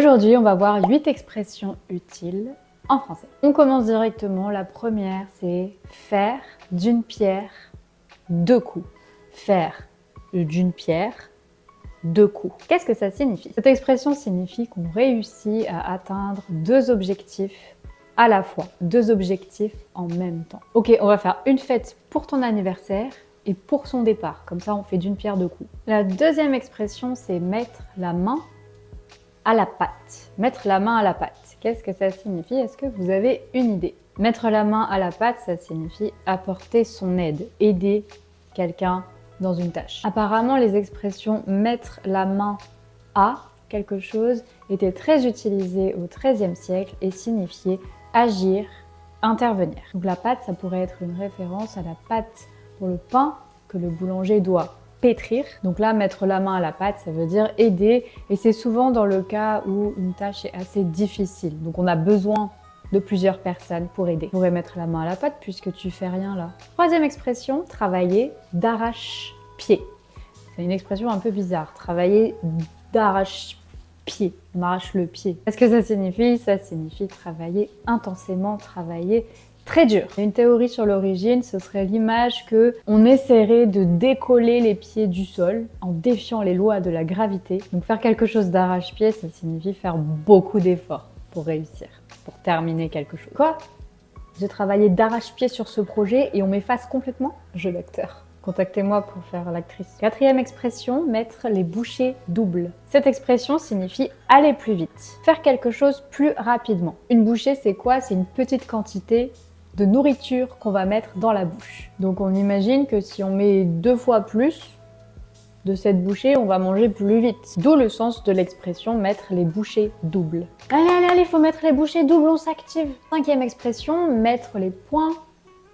Aujourd'hui, on va voir 8 expressions utiles en français. On commence directement. La première, c'est faire d'une pierre deux coups. Faire d'une pierre deux coups. Qu'est-ce que ça signifie? Cette expression signifie qu'on réussit à atteindre deux objectifs à la fois, deux objectifs en même temps. Ok, on va faire une fête pour ton anniversaire et pour son départ. Comme ça, on fait d'une pierre deux coups. La deuxième expression, c'est mettre la main à la pâte. Mettre la main à la pâte. Qu'est-ce que ça signifie? Est-ce que vous avez une idée? Mettre la main à la pâte, ça signifie apporter son aide, aider quelqu'un dans une tâche. Apparemment, les expressions mettre la main à quelque chose étaient très utilisées au XIIIe siècle et signifiaient agir, intervenir. Donc la pâte, ça pourrait être une référence à la pâte pour le pain que le boulanger doit pétrir. Donc là, mettre la main à la pâte, ça veut dire aider. Et c'est souvent dans le cas où une tâche est assez difficile. Donc on a besoin de plusieurs personnes pour aider. Tu pourrais mettre la main à la pâte puisque tu fais rien là. Troisième expression, travailler d'arrache-pied. C'est une expression un peu bizarre. Travailler d'arrache-pied. On arrache le pied. Qu'est-ce que ça signifie? Ça signifie travailler intensément, travailler très dur. Une théorie sur l'origine, ce serait l'image que on essaierait de décoller les pieds du sol en défiant les lois de la gravité. Donc faire quelque chose d'arrache-pied, ça signifie faire beaucoup d'efforts pour réussir, pour terminer quelque chose. Quoi? J'ai travaillé d'arrache-pied sur ce projet et on m'efface complètement? Jeu d'acteur. Contactez-moi pour faire l'actrice. Quatrième expression, mettre les bouchées doubles. Cette expression signifie aller plus vite, faire quelque chose plus rapidement. Une bouchée, c'est quoi? C'est une petite quantité de nourriture qu'on va mettre dans la bouche. Donc on imagine que si on met 2 fois plus de cette bouchée, on va manger plus vite. D'où le sens de l'expression mettre les bouchées doubles. Allez, faut mettre les bouchées doubles, on s'active. Cinquième expression, mettre les points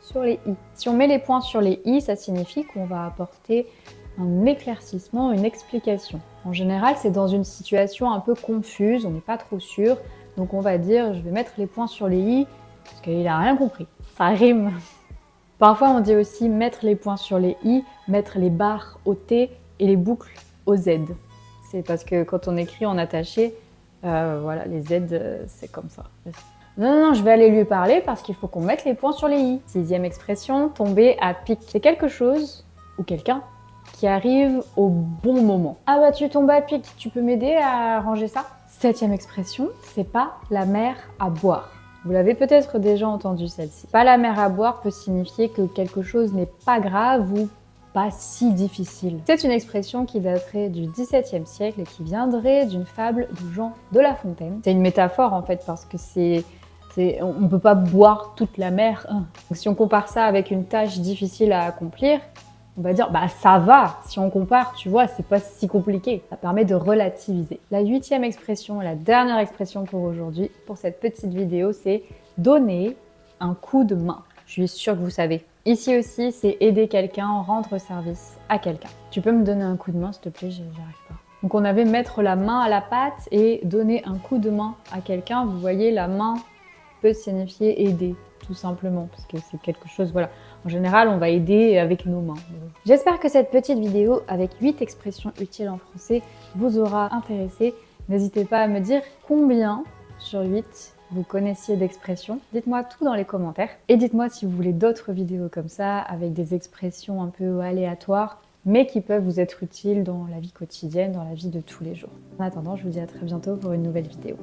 sur les i. Si on met les points sur les i, ça signifie qu'on va apporter un éclaircissement, une explication. En général, c'est dans une situation un peu confuse, on n'est pas trop sûr. Donc on va dire, je vais mettre les points sur les i, parce qu'il n'a rien compris. Ça rime. Parfois, on dit aussi mettre les points sur les i, mettre les barres au t et les boucles au z. C'est parce que quand on écrit en attaché, voilà, les z, c'est comme ça. Non, je vais aller lui parler parce qu'il faut qu'on mette les points sur les i. Sixième expression, tomber à pic. C'est quelque chose ou quelqu'un qui arrive au bon moment. Ah bah tu tombes à pic, tu peux m'aider à ranger ça? Septième expression, c'est pas la mer à boire. Vous l'avez peut-être déjà entendu celle-ci. Pas la mer à boire peut signifier que quelque chose n'est pas grave ou pas si difficile. C'est une expression qui daterait du XVIIe siècle et qui viendrait d'une fable de Jean de La Fontaine. C'est une métaphore en fait parce que on ne peut pas boire toute la mer. Donc, si on compare ça avec une tâche difficile à accomplir, on va dire, bah ça va, si on compare, tu vois, c'est pas si compliqué. Ça permet de relativiser. La huitième expression, la dernière expression pour aujourd'hui, pour cette petite vidéo, c'est donner un coup de main. Je suis sûre que vous savez. Ici aussi, c'est aider quelqu'un, rendre service à quelqu'un. Tu peux me donner un coup de main, s'il te plaît, j'y arrive pas. Donc on avait mettre la main à la pâte et donner un coup de main à quelqu'un. Vous voyez, la main peut signifier aider, tout simplement, parce que c'est quelque chose, voilà. En général, on va aider avec nos mains. J'espère que cette petite vidéo avec 8 expressions utiles en français vous aura intéressé. N'hésitez pas à me dire combien sur 8 vous connaissiez d'expressions. Dites-moi tout dans les commentaires. Et dites-moi si vous voulez d'autres vidéos comme ça, avec des expressions un peu aléatoires, mais qui peuvent vous être utiles dans la vie quotidienne, dans la vie de tous les jours. En attendant, je vous dis à très bientôt pour une nouvelle vidéo.